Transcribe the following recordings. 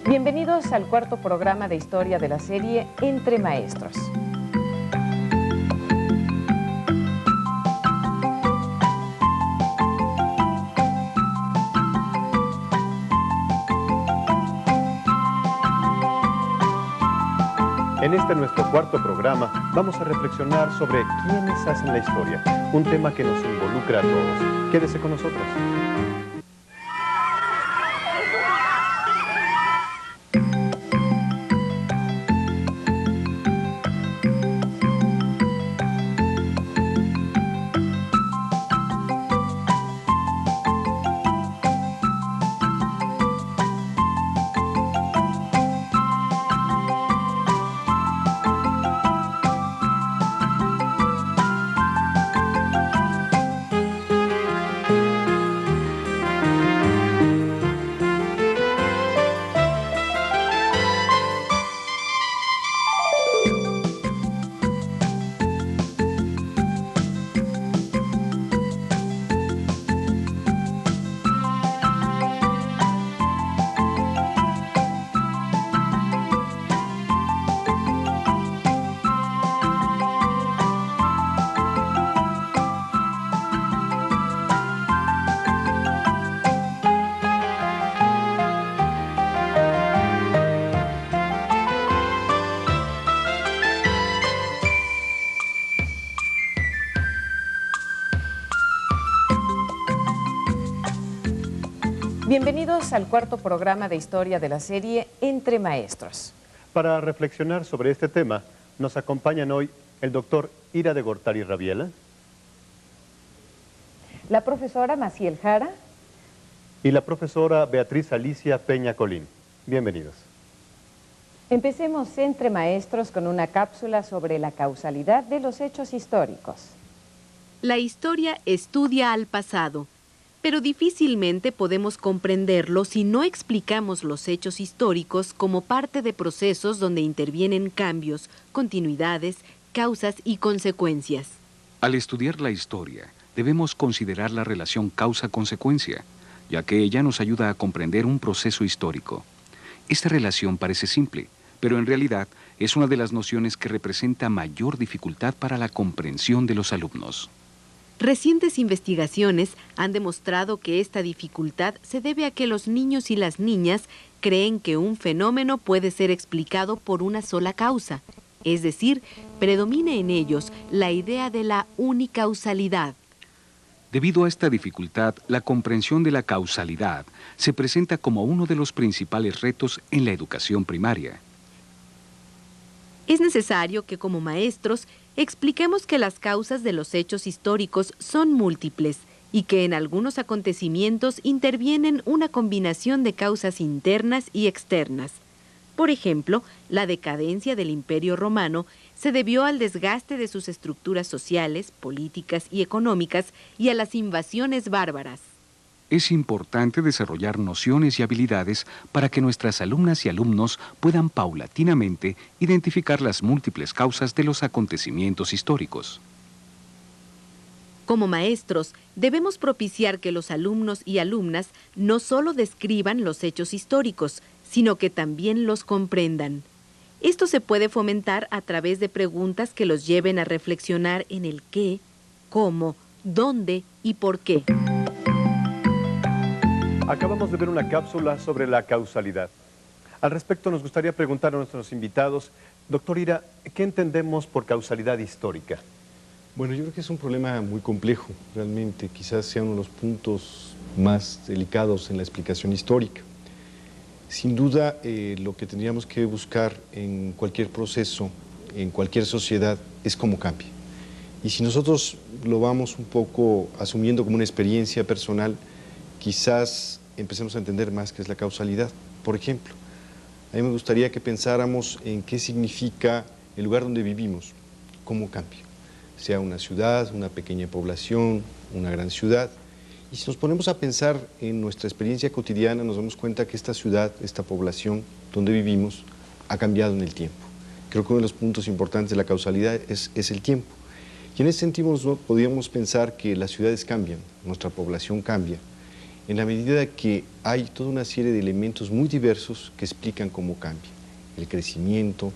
Bienvenidos al cuarto programa de historia de la serie Entre Maestros. En este nuestro cuarto programa vamos a reflexionar sobre quiénes hacen la historia, un tema que nos involucra a todos. Quédese con nosotros. Bienvenidos al cuarto programa de historia de la serie Entre Maestros. Para reflexionar sobre este tema, nos acompañan hoy el doctor Ira de Gortari Rabiela, la profesora Maciel Jara y la profesora Beatriz Alicia Peña Colín. Bienvenidos. Empecemos Entre Maestros con una cápsula sobre la causalidad de los hechos históricos. La historia estudia al pasado, pero difícilmente podemos comprenderlo si no explicamos los hechos históricos como parte de procesos donde intervienen cambios, continuidades, causas y consecuencias. Al estudiar la historia, debemos considerar la relación causa-consecuencia, ya que ella nos ayuda a comprender un proceso histórico. Esta relación parece simple, pero en realidad es una de las nociones que representa mayor dificultad para la comprensión de los alumnos. Recientes investigaciones han demostrado que esta dificultad se debe a que los niños y las niñas creen que un fenómeno puede ser explicado por una sola causa, es decir, predomina en ellos la idea de la unicausalidad. Debido a esta dificultad, la comprensión de la causalidad se presenta como uno de los principales retos en la educación primaria. Es necesario que como maestros expliquemos que las causas de los hechos históricos son múltiples y que en algunos acontecimientos intervienen una combinación de causas internas y externas. Por ejemplo, la decadencia del Imperio Romano se debió al desgaste de sus estructuras sociales, políticas y económicas y a las invasiones bárbaras. Es importante desarrollar nociones y habilidades para que nuestras alumnas y alumnos puedan paulatinamente identificar las múltiples causas de los acontecimientos históricos. Como maestros, debemos propiciar que los alumnos y alumnas no solo describan los hechos históricos, sino que también los comprendan. Esto se puede fomentar a través de preguntas que los lleven a reflexionar en el qué, cómo, dónde y por qué. Acabamos de ver una cápsula sobre la causalidad. Al respecto, nos gustaría preguntar a nuestros invitados, doctor Ira, ¿qué entendemos por causalidad histórica? Bueno, yo creo que es un problema muy complejo, realmente. Quizás sea uno de los puntos más delicados en la explicación histórica. Sin duda, lo que tendríamos que buscar en cualquier proceso, en cualquier sociedad, es cómo cambia. Y si nosotros lo vamos un poco asumiendo como una experiencia personal, quizás empecemos a entender más qué es la causalidad. Por ejemplo, a mí me gustaría que pensáramos en qué significa el lugar donde vivimos, cómo cambia. Sea una ciudad, una pequeña población, una gran ciudad. Y si nos ponemos a pensar en nuestra experiencia cotidiana, nos damos cuenta que esta ciudad, esta población donde vivimos, ha cambiado en el tiempo. Creo que uno de los puntos importantes de la causalidad es el tiempo. Y en ese sentido podríamos pensar que las ciudades cambian, nuestra población cambia. en la medida que hay toda una serie de elementos muy diversos que explican cómo cambia. El crecimiento,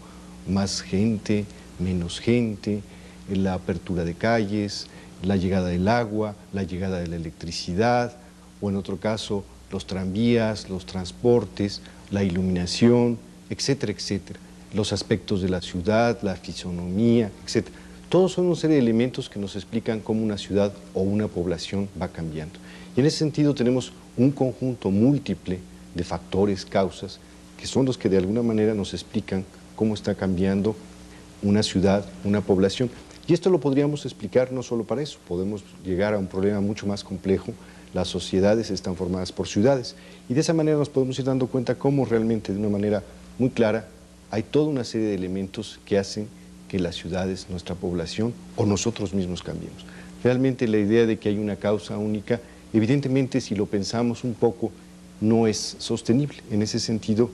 más gente, menos gente, la apertura de calles, la llegada del agua, la llegada de la electricidad, o en otro caso, los tranvías, los transportes, la iluminación, etcétera, etcétera. Los aspectos de la ciudad, la fisonomía, etcétera. Todos son una serie de elementos que nos explican cómo una ciudad o una población va cambiando. Y en ese sentido tenemos un conjunto múltiple de factores, causas, que son los que de alguna manera nos explican cómo está cambiando una ciudad, una población. Y esto lo podríamos explicar no solo para eso, podemos llegar a un problema mucho más complejo. Las sociedades están formadas por ciudades y de esa manera nos podemos ir dando cuenta cómo realmente de una manera muy clara hay toda una serie de elementos que hacen que las ciudades, nuestra población o nosotros mismos cambiemos. Realmente la idea de que hay una causa única, evidentemente si lo pensamos un poco, no es sostenible. En ese sentido,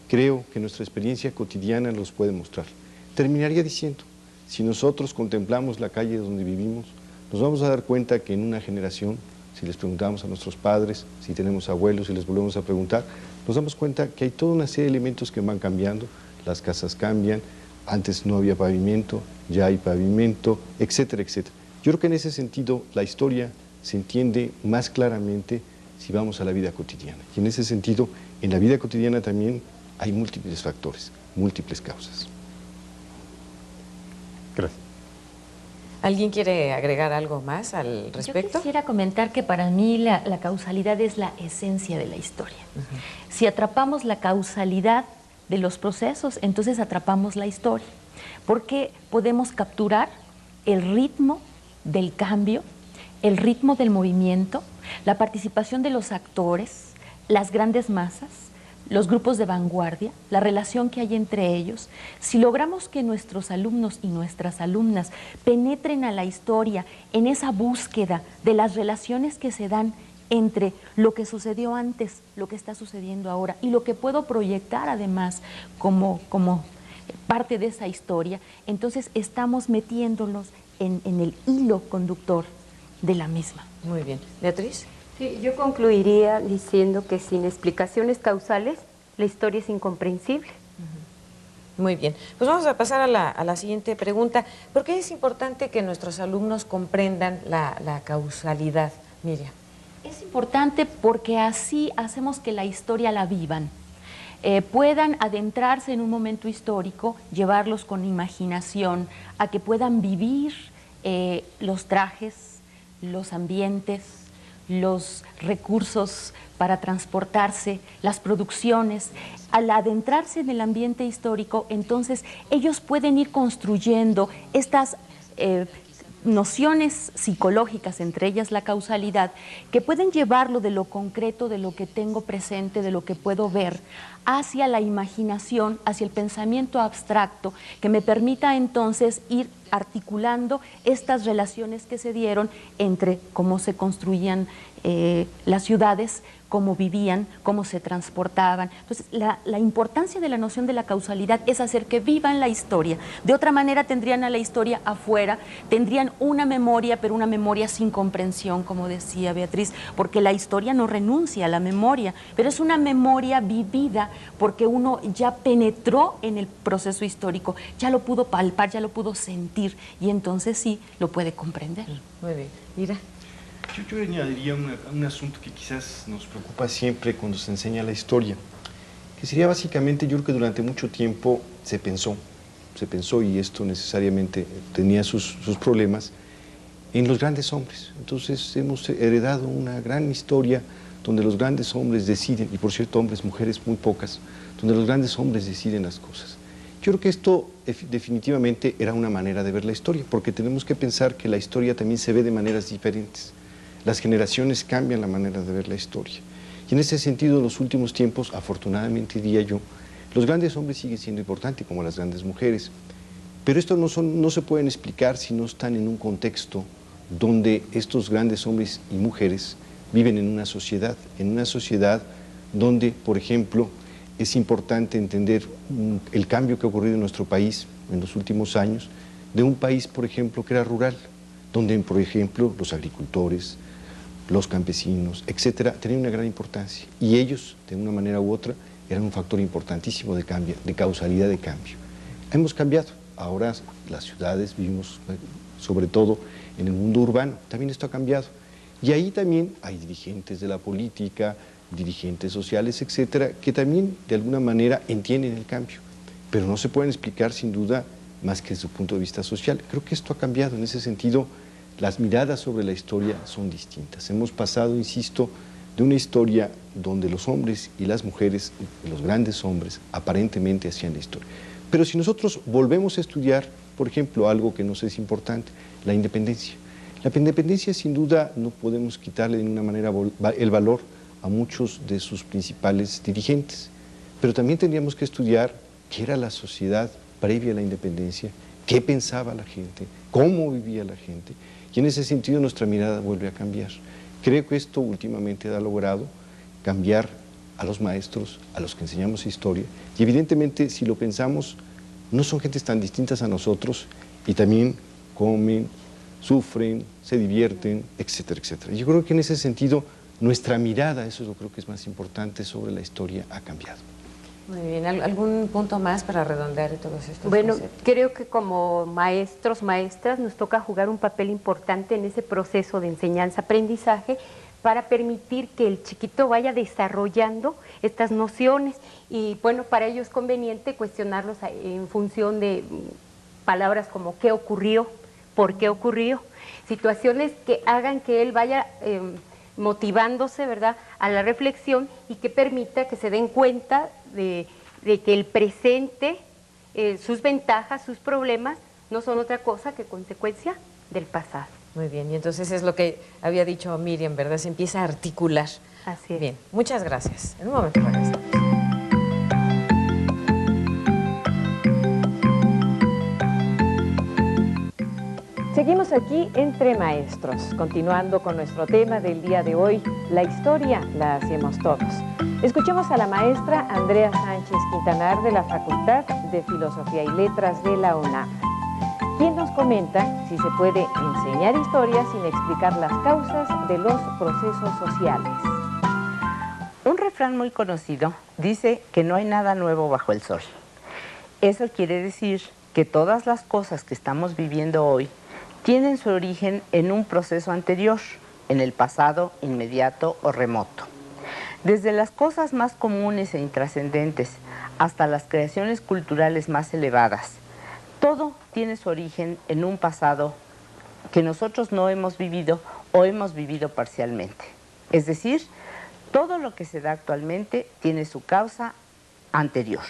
creo que nuestra experiencia cotidiana los puede mostrar. Terminaría diciendo, si nosotros contemplamos la calle donde vivimos, nos vamos a dar cuenta que en una generación, si les preguntamos a nuestros padres, si tenemos abuelos y les volvemos a preguntar, nos damos cuenta que hay toda una serie de elementos que van cambiando, las casas cambian, antes no había pavimento, ya hay pavimento, etcétera, etcétera. Yo creo que en ese sentido la historia se entiende más claramente si vamos a la vida cotidiana. Y en ese sentido, en la vida cotidiana también hay múltiples factores, múltiples causas. Gracias. ¿Alguien quiere agregar algo más al respecto? Yo quisiera comentar que para mí la causalidad es la esencia de la historia. Si atrapamos la causalidad de los procesos, entonces atrapamos la historia, porque podemos capturar el ritmo del cambio, el ritmo del movimiento, la participación de los actores, las grandes masas, los grupos de vanguardia, la relación que hay entre ellos. Si logramos que nuestros alumnos y nuestras alumnas penetren a la historia en esa búsqueda de las relaciones que se dan entre lo que sucedió antes, lo que está sucediendo ahora y lo que puedo proyectar además como parte de esa historia, entonces estamos metiéndonos en el hilo conductor de la misma. Muy bien. ¿Beatriz? Sí, yo concluiría diciendo que sin explicaciones causales la historia es incomprensible. Muy bien. Pues vamos a pasar a la siguiente pregunta. ¿Por qué es importante que nuestros alumnos comprendan la causalidad, Miriam? Es importante porque así hacemos que la historia la vivan. Puedan adentrarse en un momento histórico, llevarlos con imaginación, a que puedan vivir los trajes, los ambientes, los recursos para transportarse, las producciones. Al adentrarse en el ambiente histórico, entonces ellos pueden ir construyendo estas nociones psicológicas, entre ellas la causalidad, que pueden llevarlo de lo concreto, de lo que tengo presente, de lo que puedo ver, hacia la imaginación, hacia el pensamiento abstracto, que me permita entonces ir articulando estas relaciones que se dieron entre cómo se construían las ciudades, cómo vivían, cómo se transportaban. Entonces, la importancia de la noción de la causalidad es hacer que vivan la historia. De otra manera tendrían a la historia afuera, tendrían una memoria, pero una memoria sin comprensión, como decía Beatriz, porque la historia no renuncia a la memoria, pero es una memoria vivida porque uno ya penetró en el proceso histórico, ya lo pudo palpar, ya lo pudo sentir y entonces sí lo puede comprender. Muy bien. Ira. Yo añadiría un asunto que quizás nos preocupa siempre cuando se enseña la historia, que sería básicamente, yo creo que durante mucho tiempo se pensó, y esto necesariamente tenía sus problemas, en los grandes hombres. Entonces hemos heredado una gran historia donde los grandes hombres deciden, y por cierto hombres, mujeres muy pocas, donde los grandes hombres deciden las cosas. Yo creo que esto definitivamente era una manera de ver la historia, porque tenemos que pensar que la historia también se ve de maneras diferentes. Las generaciones cambian la manera de ver la historia. Y en ese sentido, en los últimos tiempos, afortunadamente diría yo, los grandes hombres siguen siendo importantes, como las grandes mujeres. Pero esto no se pueden explicar si no están en un contexto donde estos grandes hombres y mujeres viven en una sociedad donde, por ejemplo, es importante entender el cambio que ha ocurrido en nuestro país en los últimos años, de un país, por ejemplo, que era rural, donde, por ejemplo, los agricultores, los campesinos, etcétera, tenían una gran importancia. Y ellos, de una manera u otra, eran un factor importantísimo de cambio, de causalidad de cambio. Hemos cambiado. Ahora las ciudades vivimos, sobre todo en el mundo urbano. También esto ha cambiado. Y ahí también hay dirigentes de la política, dirigentes sociales, etcétera, que también de alguna manera entienden el cambio. Pero no se pueden explicar sin duda más que desde su punto de vista social. Creo que esto ha cambiado. En ese sentido, las miradas sobre la historia son distintas. Hemos pasado, insisto, de una historia donde los hombres y las mujeres, los grandes hombres, aparentemente hacían la historia. Pero si nosotros volvemos a estudiar, por ejemplo, algo que nos es importante, la independencia. La independencia, sin duda, no podemos quitarle de una manera el valor a muchos de sus principales dirigentes. Pero también tendríamos que estudiar qué era la sociedad previa a la independencia, qué pensaba la gente, cómo vivía la gente. Y en ese sentido nuestra mirada vuelve a cambiar. Creo que esto últimamente ha logrado cambiar a los maestros, a los que enseñamos historia. Y evidentemente, si lo pensamos, no son gentes tan distintas a nosotros y también comen, sufren, se divierten, etcétera, etcétera. Yo creo que en ese sentido nuestra mirada, eso es lo creo que es más importante, sobre la historia ha cambiado. Muy bien, ¿algún punto más para redondear todos estos Bueno, conceptos? creo que como maestros, maestras, nos toca jugar un papel importante en ese proceso de enseñanza-aprendizaje para permitir que el chiquito vaya desarrollando estas nociones. Y bueno, para ello es conveniente cuestionarlos en función de palabras como qué ocurrió, por qué ocurrió, situaciones que hagan que él vaya motivándose, ¿verdad?, a la reflexión y que permita que se den cuenta de que el presente, sus ventajas, sus problemas, no son otra cosa que consecuencia del pasado. Muy bien, y entonces es lo que había dicho Miriam, ¿verdad? Se empieza a articular. Así es. Bien, muchas gracias. En un momento regresamos. Seguimos aquí entre maestros, continuando con nuestro tema del día de hoy, la historia la hacemos todos. Escuchemos a la maestra Andrea Sánchez Quintanar de la Facultad de Filosofía y Letras de la UNAM, quien nos comenta si se puede enseñar historia sin explicar las causas de los procesos sociales. Un refrán muy conocido dice que no hay nada nuevo bajo el sol. Eso quiere decir que todas las cosas que estamos viviendo hoy tienen su origen en un proceso anterior, en el pasado inmediato o remoto. Desde las cosas más comunes e intrascendentes hasta las creaciones culturales más elevadas, todo tiene su origen en un pasado que nosotros no hemos vivido o hemos vivido parcialmente. Es decir, todo lo que se da actualmente tiene su causa anterior.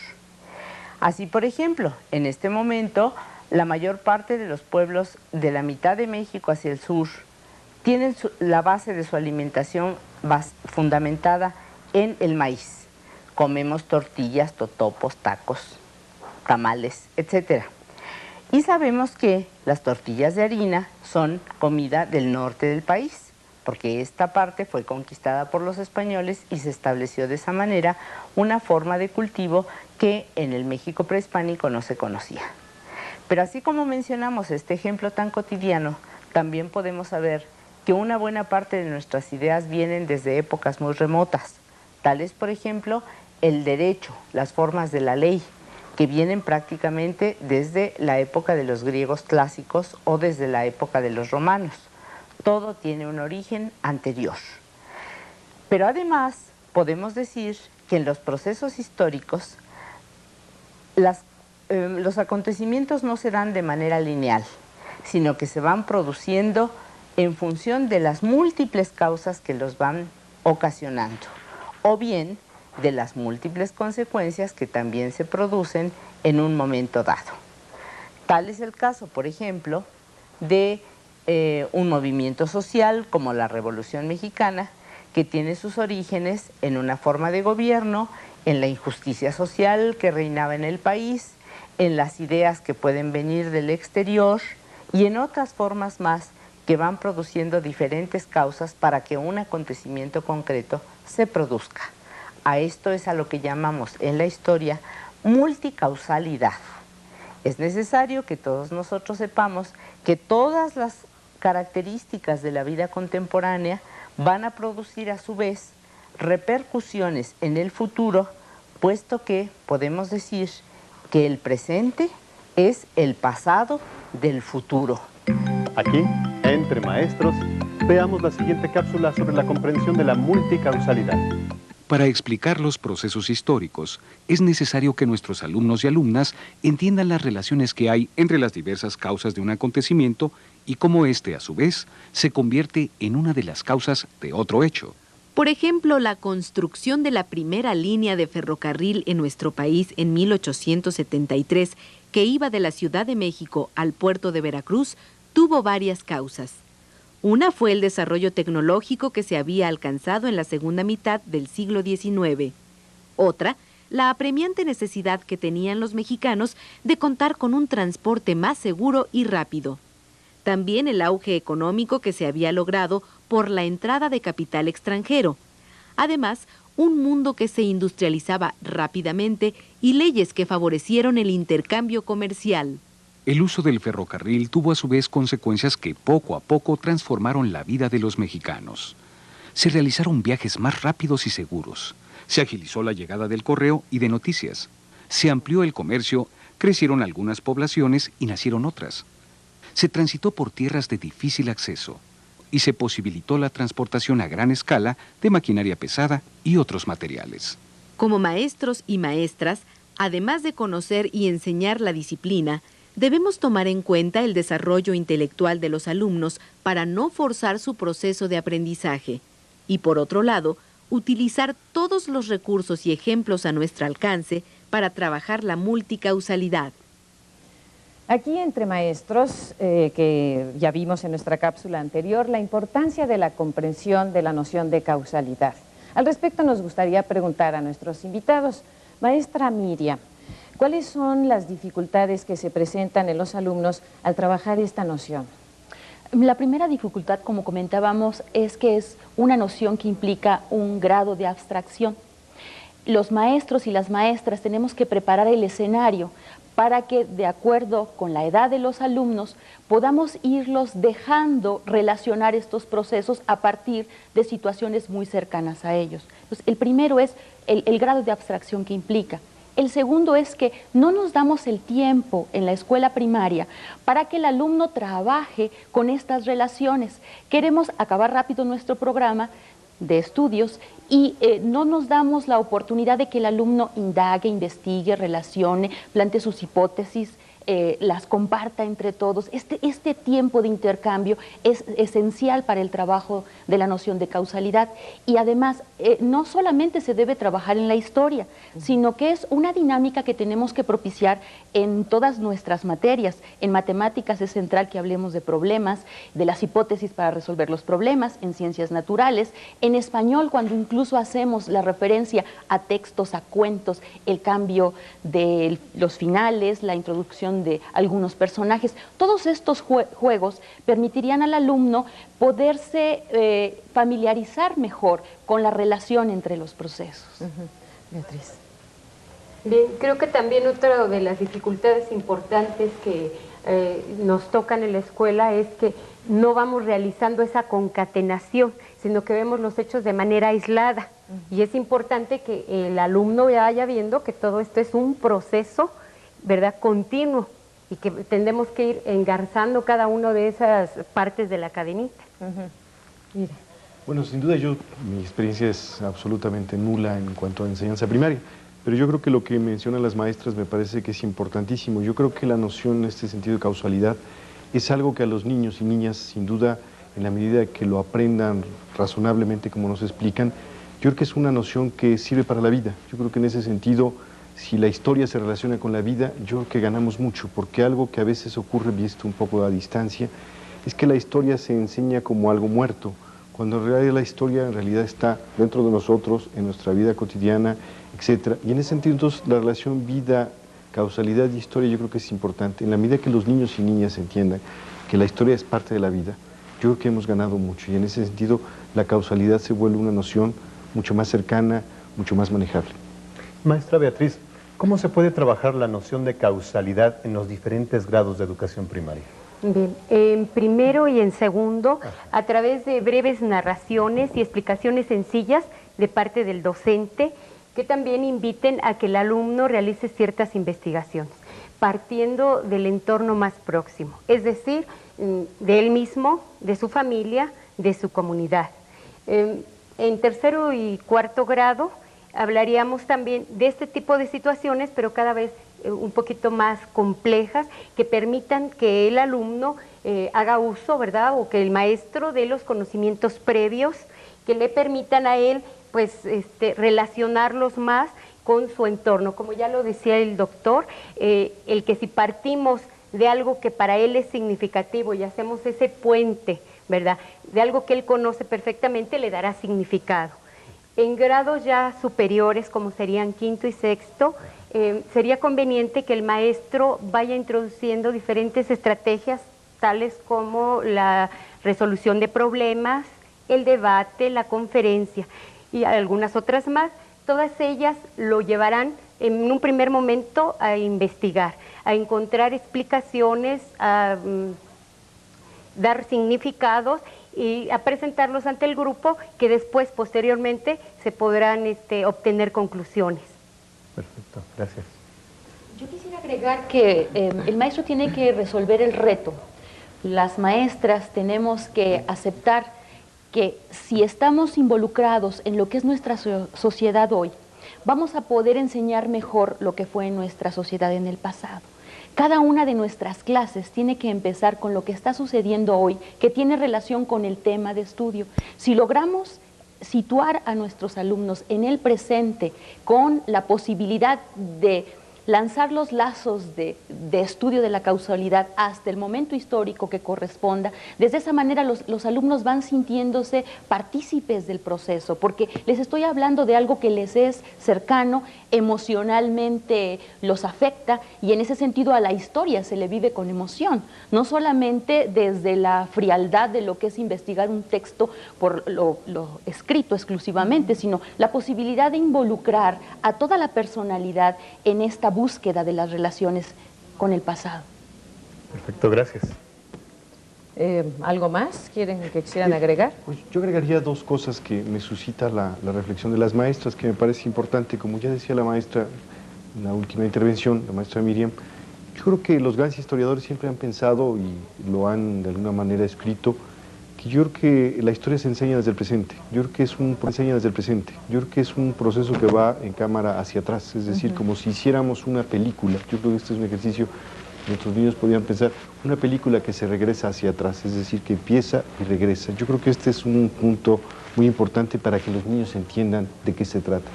Así, por ejemplo, en este momento, la mayor parte de los pueblos de la mitad de México hacia el sur tienen la base de su alimentación fundamentada en el maíz. Comemos tortillas, totopos, tacos, tamales, etc. Y sabemos que las tortillas de harina son comida del norte del país, porque esta parte fue conquistada por los españoles y se estableció de esa manera una forma de cultivo que en el México prehispánico no se conocía. Pero así como mencionamos este ejemplo tan cotidiano, también podemos saber que una buena parte de nuestras ideas vienen desde épocas muy remotas, tales, por ejemplo, el derecho, las formas de la ley, que vienen prácticamente desde la época de los griegos clásicos o desde la época de los romanos. Todo tiene un origen anterior. Pero además podemos decir que en los procesos históricos los acontecimientos no se dan de manera lineal, sino que se van produciendo en función de las múltiples causas que los van ocasionando, o bien de las múltiples consecuencias que también se producen en un momento dado. Tal es el caso, por ejemplo, de un movimiento social como la Revolución Mexicana, que tiene sus orígenes en una forma de gobierno, en la injusticia social que reinaba en el país, en las ideas que pueden venir del exterior y en otras formas más que van produciendo diferentes causas para que un acontecimiento concreto se produzca. A esto es a lo que llamamos en la historia multicausalidad. Es necesario que todos nosotros sepamos que todas las características de la vida contemporánea van a producir a su vez repercusiones en el futuro, puesto que podemos decir que el presente es el pasado del futuro. Aquí, entre maestros, veamos la siguiente cápsula sobre la comprensión de la multicausalidad. Para explicar los procesos históricos, es necesario que nuestros alumnos y alumnas entiendan las relaciones que hay entre las diversas causas de un acontecimiento y cómo éste, a su vez, se convierte en una de las causas de otro hecho. Por ejemplo, la construcción de la primera línea de ferrocarril en nuestro país en 1873, que iba de la Ciudad de México al puerto de Veracruz, tuvo varias causas. Una fue el desarrollo tecnológico que se había alcanzado en la segunda mitad del siglo XIX. Otra, la apremiante necesidad que tenían los mexicanos de contar con un transporte más seguro y rápido. También el auge económico que se había logrado por la entrada de capital extranjero. Además, un mundo que se industrializaba rápidamente y leyes que favorecieron el intercambio comercial. El uso del ferrocarril tuvo a su vez consecuencias que poco a poco transformaron la vida de los mexicanos. Se realizaron viajes más rápidos y seguros. Se agilizó la llegada del correo y de noticias. Se amplió el comercio, crecieron algunas poblaciones y nacieron otras. Se transitó por tierras de difícil acceso y se posibilitó la transportación a gran escala de maquinaria pesada y otros materiales. Como maestros y maestras, además de conocer y enseñar la disciplina, debemos tomar en cuenta el desarrollo intelectual de los alumnos para no forzar su proceso de aprendizaje y, por otro lado, utilizar todos los recursos y ejemplos a nuestro alcance para trabajar la multicausalidad. Aquí entre maestros, que ya vimos en nuestra cápsula anterior, la importancia de la comprensión de la noción de causalidad. Al respecto nos gustaría preguntar a nuestros invitados, maestra Miriam, ¿cuáles son las dificultades que se presentan en los alumnos al trabajar esta noción? La primera dificultad, como comentábamos, es que es una noción que implica un grado de abstracción. Los maestros y las maestras tenemos que preparar el escenario para que, de acuerdo con la edad de los alumnos, podamos irlos dejando relacionar estos procesos a partir de situaciones muy cercanas a ellos. Entonces, el primero es el grado de abstracción que implica. El segundo es que no nos damos el tiempo en la escuela primaria para que el alumno trabaje con estas relaciones. Queremos acabar rápido nuestro programa de estudios y no nos damos la oportunidad de que el alumno indague, investigue, relacione, plantee sus hipótesis, las comparta entre todos. Este tiempo de intercambio es esencial para el trabajo de la noción de causalidad y además no solamente se debe trabajar en la historia, sino que es una dinámica que tenemos que propiciar en todas nuestras materias. En matemáticas es central que hablemos de problemas, de las hipótesis para resolver los problemas, en ciencias naturales, en español cuando incluso hacemos la referencia a textos, a cuentos, el cambio de los finales, la introducción de algunos personajes. Todos estos juegos permitirían al alumno poderse familiarizar mejor con la relación entre los procesos. Beatriz. Bien, creo que también otra de las dificultades importantes que nos tocan en la escuela es que no vamos realizando esa concatenación, sino que vemos los hechos de manera aislada. Y es importante que el alumno vaya viendo que todo esto es un proceso, ¿verdad?, continuo, y que tendremos que ir engarzando cada una de esas partes de la cadenita. Mira. Bueno, sin duda mi experiencia es absolutamente nula en cuanto a enseñanza primaria, pero yo creo que lo que mencionan las maestras me parece que es importantísimo. Yo creo que la noción en este sentido de causalidad es algo que a los niños y niñas, sin duda, en la medida que lo aprendan razonablemente como nos explican, yo creo que es una noción que sirve para la vida. Yo creo que en ese sentido, si la historia se relaciona con la vida, yo creo que ganamos mucho, porque algo que a veces ocurre visto un poco a distancia, es que la historia se enseña como algo muerto, cuando en realidad la historia en realidad está dentro de nosotros, en nuestra vida cotidiana, etc. Y en ese sentido, entonces, la relación vida, causalidad y historia yo creo que es importante. En la medida que los niños y niñas entiendan que la historia es parte de la vida, yo creo que hemos ganado mucho, y en ese sentido la causalidad se vuelve una noción mucho más cercana, mucho más manejable. Maestra Beatriz, ¿cómo se puede trabajar la noción de causalidad en los diferentes grados de educación primaria? Bien, en primero y en segundo, a través de breves narraciones y explicaciones sencillas de parte del docente, que también inviten a que el alumno realice ciertas investigaciones, partiendo del entorno más próximo, es decir, de él mismo, de su familia, de su comunidad. En tercero y cuarto grado hablaríamos también de este tipo de situaciones, pero cada vez un poquito más complejas, que permitan que el alumno haga uso, ¿verdad?, o que el maestro dé los conocimientos previos que le permitan a él, pues, relacionarlos más con su entorno. Como ya lo decía el doctor, el que si partimos de algo que para él es significativo y hacemos ese puente, ¿verdad?, de algo que él conoce perfectamente, le dará significado. En grados ya superiores, como serían quinto y sexto, sería conveniente que el maestro vaya introduciendo diferentes estrategias, tales como la resolución de problemas, el debate, la conferencia y algunas otras más. Todas ellas lo llevarán en un primer momento a investigar, a encontrar explicaciones, a dar significados y a presentarlos ante el grupo, que después, posteriormente, se podrán obtener conclusiones. Perfecto, gracias. Yo quisiera agregar que el maestro tiene que resolver el reto. Las maestras tenemos que aceptar que si estamos involucrados en lo que es nuestra sociedad hoy, vamos a poder enseñar mejor lo que fue en nuestra sociedad en el pasado. Cada una de nuestras clases tiene que empezar con lo que está sucediendo hoy, que tiene relación con el tema de estudio. Si logramos situar a nuestros alumnos en el presente con la posibilidad de lanzar los lazos de estudio de la causalidad hasta el momento histórico que corresponda, desde esa manera los alumnos van sintiéndose partícipes del proceso, porque les estoy hablando de algo que les es cercano, emocionalmente los afecta, y en ese sentido a la historia se le vive con emoción, no solamente desde la frialdad de lo que es investigar un texto por lo escrito exclusivamente, sino la posibilidad de involucrar a toda la personalidad en esta búsqueda de las relaciones con el pasado. Perfecto, gracias. ¿Algo más que quisieran agregar? Pues yo agregaría dos cosas que me suscita la reflexión de las maestras, que me parece importante. Como ya decía la maestra en la última intervención, la maestra Miriam, yo creo que los grandes historiadores siempre han pensado y lo han de alguna manera escrito, que yo creo que la historia se enseña desde el presente. Yo creo que es un proceso que va en cámara hacia atrás, es decir, como si hiciéramos una película. Yo creo que este es un ejercicio que nuestros niños podrían pensar, una película que se regresa hacia atrás, es decir, que empieza y regresa. Yo creo que este es un punto muy importante para que los niños entiendan de qué se trata.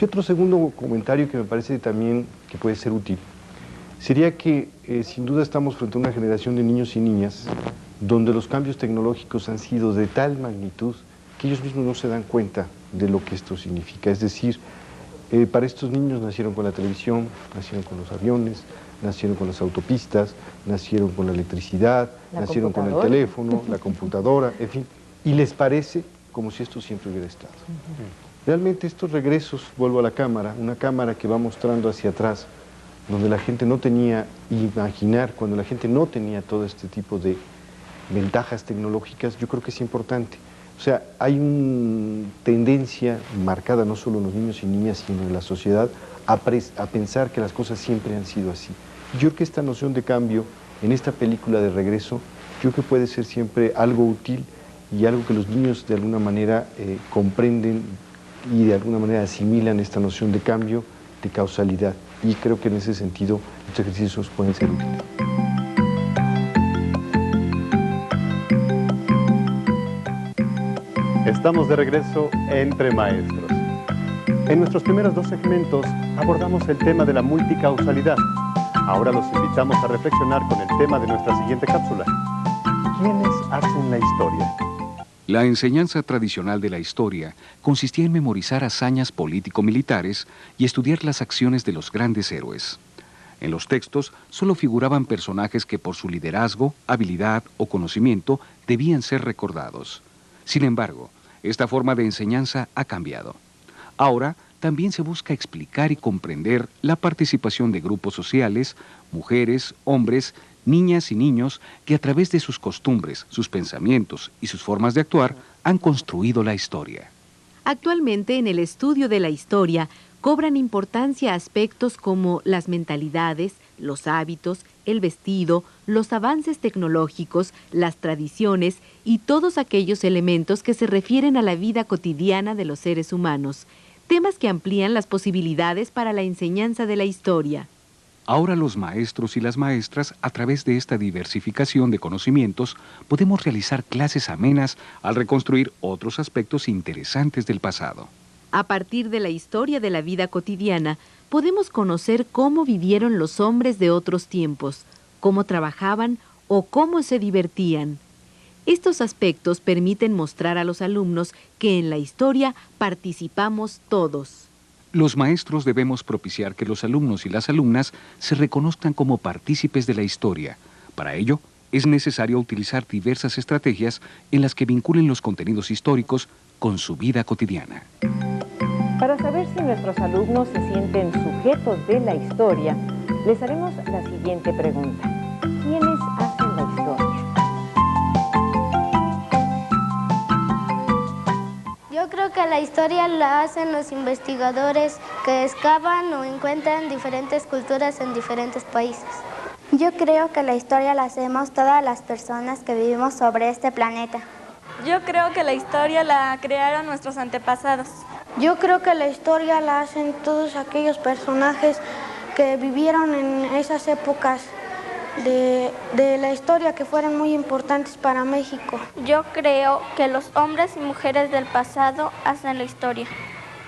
Y otro segundo comentario que me parece también que puede ser útil, sería que sin duda estamos frente a una generación de niños y niñas donde los cambios tecnológicos han sido de tal magnitud que ellos mismos no se dan cuenta de lo que esto significa. Es decir, para estos niños nacieron con la televisión, nacieron con los aviones, nacieron con las autopistas, nacieron con la electricidad, nacieron con el teléfono, la computadora, en fin, y les parece como si esto siempre hubiera estado. Realmente estos regresos, vuelvo a la cámara, una cámara que va mostrando hacia atrás, donde la gente no tenía imaginar, cuando la gente no tenía todo este tipo de ventajas tecnológicas, yo creo que es importante. O sea, hay una tendencia marcada no solo en los niños y niñas, sino en la sociedad, a pensar que las cosas siempre han sido así. Yo creo que esta noción de cambio en esta película de regreso, yo creo que puede ser siempre algo útil y algo que los niños de alguna manera comprenden y de alguna manera asimilan esta noción de cambio, de causalidad. Y creo que en ese sentido estos ejercicios pueden ser útiles. Estamos de regreso Entre Maestros. En nuestros primeros dos segmentos abordamos el tema de la multicausalidad. Ahora los invitamos a reflexionar con el tema de nuestra siguiente cápsula. ¿Quiénes hacen la historia? La enseñanza tradicional de la historia consistía en memorizar hazañas político-militares y estudiar las acciones de los grandes héroes. En los textos solo figuraban personajes que por su liderazgo, habilidad o conocimiento debían ser recordados. Sin embargo, esta forma de enseñanza ha cambiado. Ahora también se busca explicar y comprender la participación de grupos sociales, mujeres, hombres, niñas y niños que a través de sus costumbres, sus pensamientos y sus formas de actuar han construido la historia. Actualmente en el estudio de la historia cobran importancia aspectos como las mentalidades, los hábitos, el vestido, los avances tecnológicos, las tradiciones y todos aquellos elementos que se refieren a la vida cotidiana de los seres humanos, temas que amplían las posibilidades para la enseñanza de la historia. Ahora los maestros y las maestras, a través de esta diversificación de conocimientos, podemos realizar clases amenas al reconstruir otros aspectos interesantes del pasado. A partir de la historia de la vida cotidiana, podemos conocer cómo vivieron los hombres de otros tiempos, cómo trabajaban o cómo se divertían. Estos aspectos permiten mostrar a los alumnos que en la historia participamos todos. Los maestros debemos propiciar que los alumnos y las alumnas se reconozcan como partícipes de la historia. Para ello, es necesario utilizar diversas estrategias en las que vinculen los contenidos históricos con su vida cotidiana. Para saber si nuestros alumnos se sienten sujetos de la historia, les haremos la siguiente pregunta. ¿Quiénes hacen la historia? Yo creo que la historia la hacen los investigadores que excavan o encuentran diferentes culturas en diferentes países. Yo creo que la historia la hacemos todas las personas que vivimos sobre este planeta. Yo creo que la historia la crearon nuestros antepasados. Yo creo que la historia la hacen todos aquellos personajes que vivieron en esas épocas de la historia que fueron muy importantes para México. Yo creo que los hombres y mujeres del pasado hacen la historia.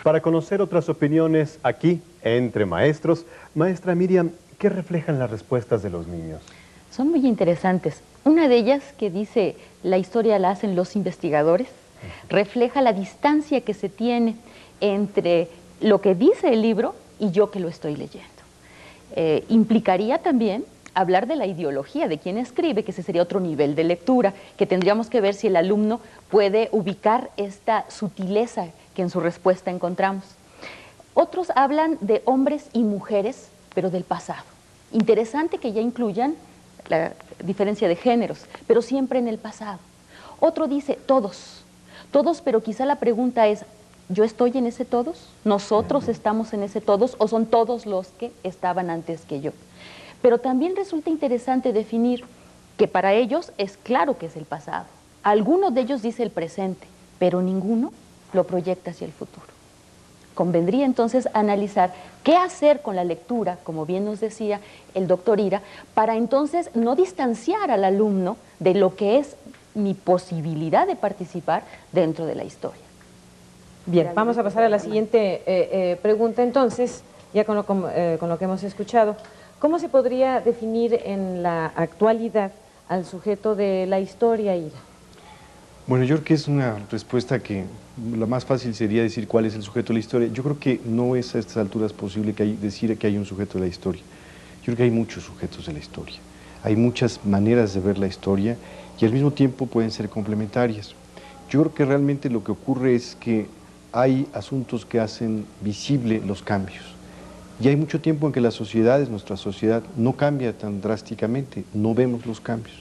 Para conocer otras opiniones aquí, entre maestros, maestra Miriam, ¿qué reflejan las respuestas de los niños? Son muy interesantes. Una de ellas, que dice la historia la hacen los investigadores, refleja la distancia que se tiene entre lo que dice el libro y yo que lo estoy leyendo. Implicaría también hablar de la ideología de quien escribe, que ese sería otro nivel de lectura, que tendríamos que ver si el alumno puede ubicar esta sutileza que en su respuesta encontramos. Otros hablan de hombres y mujeres, pero del pasado. Interesante que ya incluyan la diferencia de géneros, pero siempre en el pasado. Otro dice todos, pero quizá la pregunta es, ¿yo estoy en ese todos? ¿Nosotros estamos en ese todos? ¿O son todos los que estaban antes que yo? Pero también resulta interesante definir que para ellos es claro que es el pasado. Alguno de ellos dice el presente, pero ninguno lo proyecta hacia el futuro. Convendría entonces analizar qué hacer con la lectura, como bien nos decía el doctor Ira, para entonces no distanciar al alumno de lo que es mi posibilidad de participar dentro de la historia. Bien, vamos a pasar a la siguiente pregunta entonces, ya con lo que hemos escuchado. ¿Cómo se podría definir en la actualidad al sujeto de la historia, Ira? Bueno, yo creo que es una respuesta que la más fácil sería decir cuál es el sujeto de la historia. Yo creo que no es a estas alturas posible decir que hay un sujeto de la historia. Yo creo que hay muchos sujetos de la historia. Hay muchas maneras de ver la historia y al mismo tiempo pueden ser complementarias. Yo creo que realmente lo que ocurre es que hay asuntos que hacen visible los cambios. Y hay mucho tiempo en que las sociedades, nuestra sociedad, no cambia tan drásticamente, no vemos los cambios.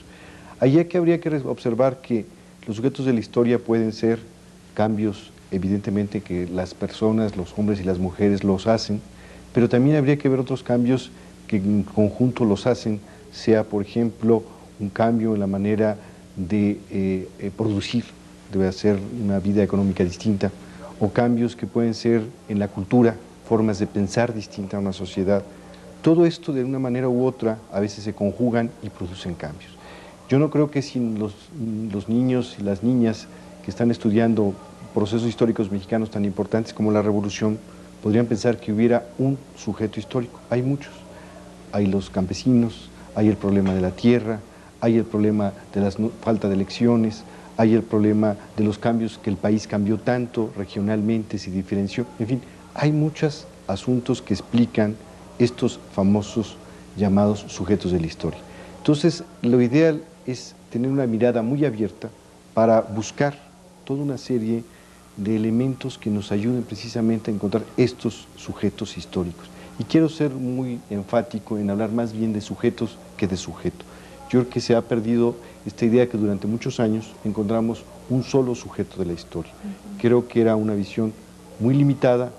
Allí que habría que observar que los sujetos de la historia pueden ser cambios, evidentemente, que las personas, los hombres y las mujeres los hacen, pero también habría que ver otros cambios que en conjunto los hacen, sea, por ejemplo, un cambio en la manera de producir, de hacer una vida económica distinta, o cambios que pueden ser en la cultura, formas de pensar distinta a una sociedad. Todo esto, de una manera u otra, a veces se conjugan y producen cambios. Yo no creo que sin los niños y las niñas que están estudiando procesos históricos mexicanos tan importantes como la Revolución, podrían pensar que hubiera un sujeto histórico. Hay muchos. Hay los campesinos, hay el problema de la tierra, hay el problema de la falta de elecciones, hay el problema de los cambios que el país cambió tanto regionalmente, se diferenció, en fin, hay muchos asuntos que explican estos famosos llamados sujetos de la historia. Entonces, lo ideal es tener una mirada muy abierta para buscar toda una serie de elementos que nos ayuden precisamente a encontrar estos sujetos históricos. Y quiero ser muy enfático en hablar más bien de sujetos que de sujeto. Yo creo que se ha perdido esta idea que durante muchos años encontramos un solo sujeto de la historia. Creo que era una visión muy limitada,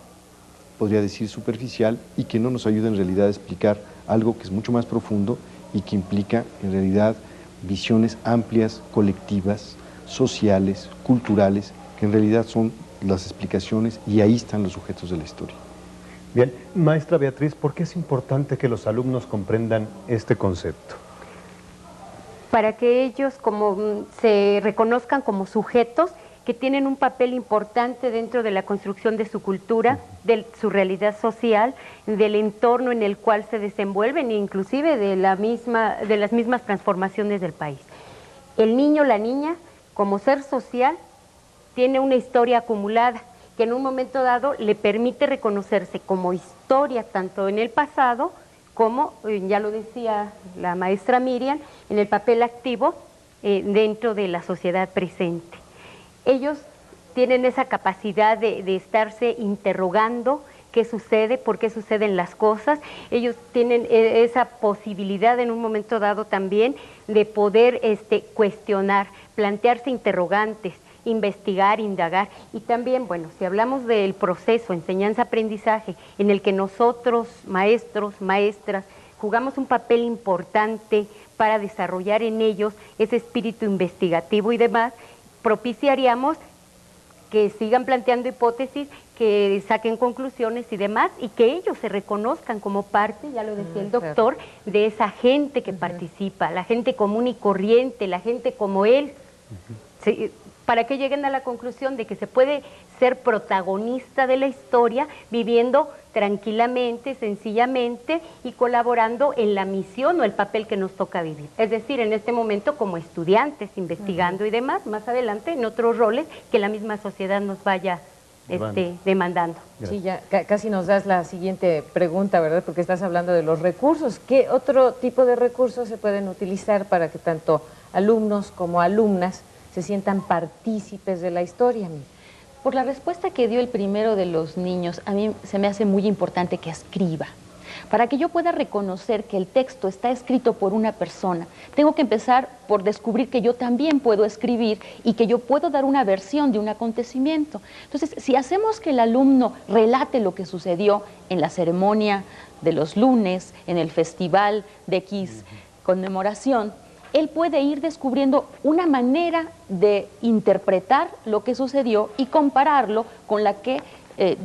podría decir superficial, y que no nos ayuda en realidad a explicar algo que es mucho más profundo y que implica en realidad visiones amplias, colectivas, sociales, culturales, que en realidad son las explicaciones y ahí están los sujetos de la historia. Bien, maestra Beatriz, ¿por qué es importante que los alumnos comprendan este concepto? Para que ellos se reconozcan como sujetos que tienen un papel importante dentro de la construcción de su cultura, de su realidad social, del entorno en el cual se desenvuelven e inclusive de las mismas transformaciones del país. El niño, la niña, como ser social, tiene una historia acumulada que en un momento dado le permite reconocerse como historia tanto en el pasado como, ya lo decía la maestra Miriam, en el papel activo dentro de la sociedad presente. Ellos tienen esa capacidad de estarse interrogando qué sucede, por qué suceden las cosas. Ellos tienen esa posibilidad en un momento dado también de poder cuestionar, plantearse interrogantes, investigar, indagar. Y también, bueno, si hablamos del proceso enseñanza-aprendizaje en el que nosotros, maestros, maestras, jugamos un papel importante para desarrollar en ellos ese espíritu investigativo y demás, propiciaríamos que sigan planteando hipótesis, que saquen conclusiones y demás, y que ellos se reconozcan como parte, ya lo decía el doctor, de esa gente que participa, la gente común y corriente, la gente como él, para que lleguen a la conclusión de que se puede ser protagonista de la historia viviendo tranquilamente, sencillamente y colaborando en la misión o el papel que nos toca vivir. Es decir, en este momento como estudiantes, investigando y demás, más adelante en otros roles que la misma sociedad nos vaya demandando. Sí, ya casi nos das la siguiente pregunta, ¿verdad? Porque estás hablando de los recursos. ¿Qué otro tipo de recursos se pueden utilizar para que tanto alumnos como alumnas se sientan partícipes de la historia? Por la respuesta que dio el primero de los niños, a mí se me hace muy importante que escriba. Para que yo pueda reconocer que el texto está escrito por una persona, tengo que empezar por descubrir que yo también puedo escribir y que yo puedo dar una versión de un acontecimiento. Entonces, si hacemos que el alumno relate lo que sucedió en la ceremonia de los lunes, en el festival de X conmemoración, él puede ir descubriendo una manera de interpretar lo que sucedió y compararlo con la que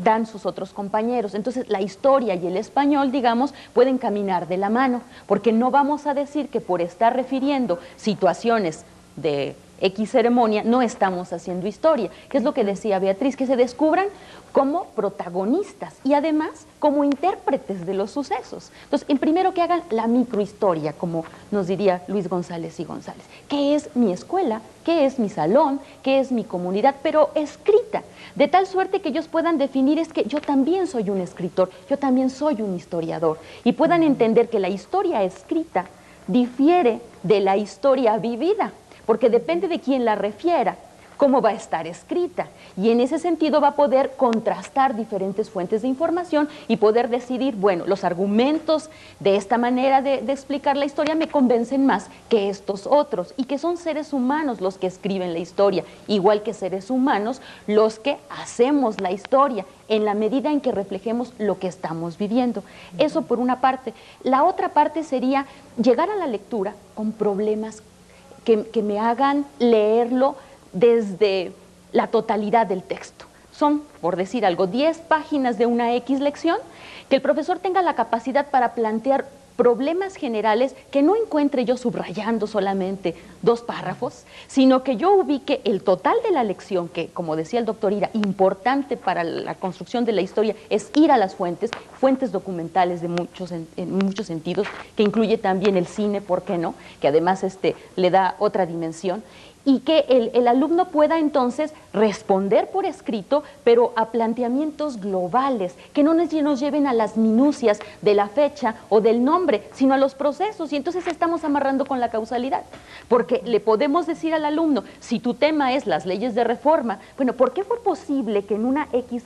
dan sus otros compañeros. Entonces la historia y el español, digamos, pueden caminar de la mano, porque no vamos a decir que por estar refiriendo situaciones de X ceremonia no estamos haciendo historia, que es lo que decía Beatriz, que se descubran como protagonistas y además como intérpretes de los sucesos. Entonces, en primero que hagan la microhistoria, como nos diría Luis González y González. ¿Qué es mi escuela? ¿Qué es mi salón? ¿Qué es mi comunidad? Pero escrita, de tal suerte que ellos puedan definir es que yo también soy un escritor, yo también soy un historiador, y puedan entender que la historia escrita difiere de la historia vivida, porque depende de quién la refiera, cómo va a estar escrita, y en ese sentido va a poder contrastar diferentes fuentes de información y poder decidir, bueno, los argumentos de esta manera de explicar la historia me convencen más que estos otros, y que son seres humanos los que escriben la historia, igual que seres humanos los que hacemos la historia, en la medida en que reflejemos lo que estamos viviendo. Eso por una parte. La otra parte sería llegar a la lectura con problemas que me hagan leerlo desde la totalidad del texto. Son, por decir algo, 10 páginas de una X lección, que el profesor tenga la capacidad para plantear problemas generales que no encuentre yo subrayando solamente 2 párrafos, sino que yo ubique el total de la lección, que, como decía el doctor Ira, importante para la construcción de la historia es ir a las fuentes documentales de en muchos sentidos, que incluye también el cine, ¿por qué no?, que además le da otra dimensión, y que el alumno pueda entonces responder por escrito, pero a planteamientos globales, que no nos lleven a las minucias de la fecha o del nombre, sino a los procesos, y entonces estamos amarrando con la causalidad, porque le podemos decir al alumno, si tu tema es las leyes de reforma, bueno, ¿por qué fue posible que en una X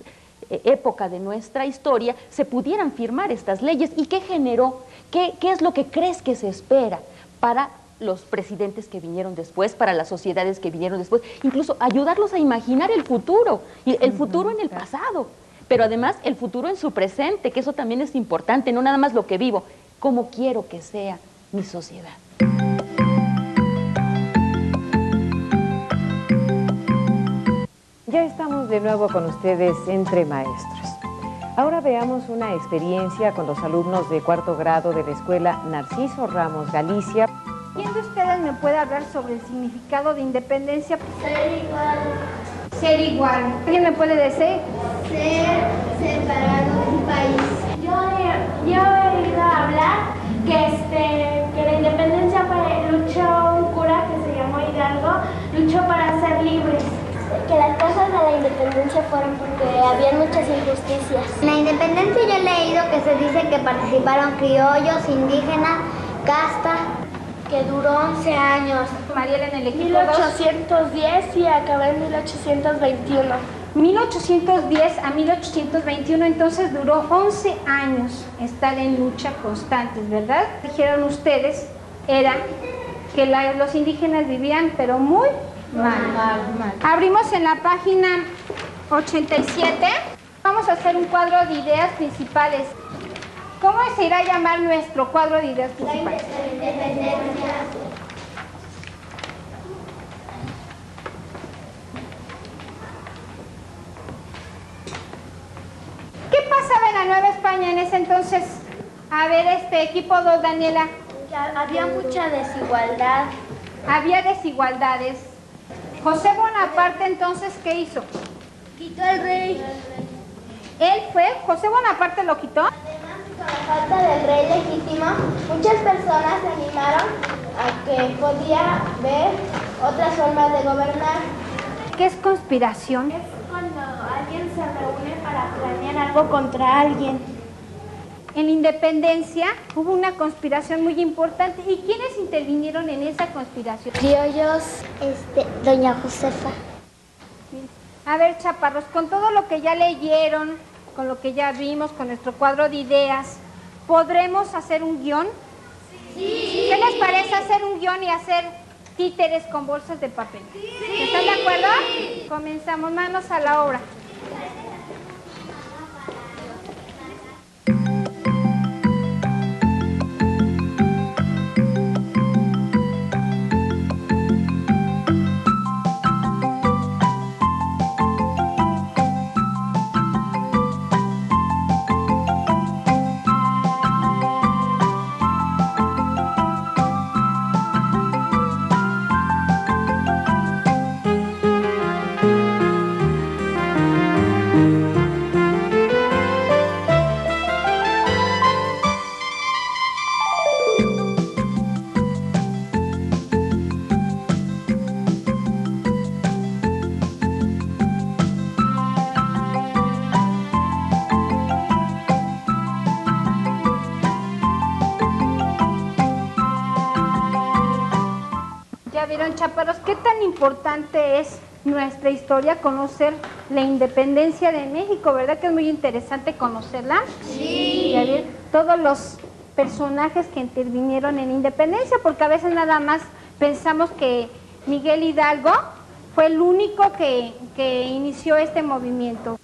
época de nuestra historia se pudieran firmar estas leyes? ¿Y qué generó? ¿Qué es lo que crees que se espera para los presidentes que vinieron después, para las sociedades que vinieron después, incluso ayudarlos a imaginar el futuro, y el futuro en el pasado, pero además el futuro en su presente, que eso también es importante, no nada más lo que vivo, cómo quiero que sea mi sociedad. Ya estamos de nuevo con ustedes entre maestros. Ahora veamos una experiencia con los alumnos de cuarto grado de la escuela Narciso Ramos Galicia. ¿Quién de ustedes me puede hablar sobre el significado de independencia? Ser igual. Ser igual. ¿Alguien me puede decir? Ser separado de un país. Yo he oído hablar que la independencia luchó un cura que se llamó Hidalgo, luchó para ser libres. Que las causas de la independencia fueron porque había muchas injusticias. En la independencia yo he leído que se dice que participaron criollos, indígenas, casta, que duró 11 años. Mariela, en el equipo 1810 y acabó en 1821. 1810 a 1821, entonces duró 11 años estar en lucha constantes, ¿verdad? Dijeron ustedes, era que los indígenas vivían, pero muy mal. Abrimos en la página 87. Vamos a hacer un cuadro de ideas principales. ¿Cómo se irá a llamar nuestro cuadro de ideas principales? ¿Qué pasaba en la Nueva España en ese entonces? A ver, equipo 2, Daniela. Había mucha desigualdad. Había desigualdades. José Bonaparte, entonces, ¿qué hizo? Quitó el rey. ¿Él fue? ¿José Bonaparte lo quitó? Además, con la falta del rey legítimo, muchas personas se animaron a que podía haber otras formas de gobernar. ¿Qué es conspiración? Es cuando alguien se reúne para planear algo contra alguien. En la independencia hubo una conspiración muy importante. ¿Y quiénes intervinieron en esa conspiración? Criollos, doña Josefa. A ver, chaparros, con todo lo que ya leyeron, con lo que ya vimos, con nuestro cuadro de ideas, ¿podremos hacer un guión? Sí. ¿Qué les parece hacer un guión y hacer títeres con bolsas de papel? Sí. ¿Están de acuerdo? Comenzamos, manos a la obra. Chaparros, ¿qué tan importante es nuestra historia, conocer la independencia de México? ¿Verdad que es muy interesante conocerla? Sí. Y ver todos los personajes que intervinieron en la independencia, porque a veces nada más pensamos que Miguel Hidalgo fue el único que inició este movimiento.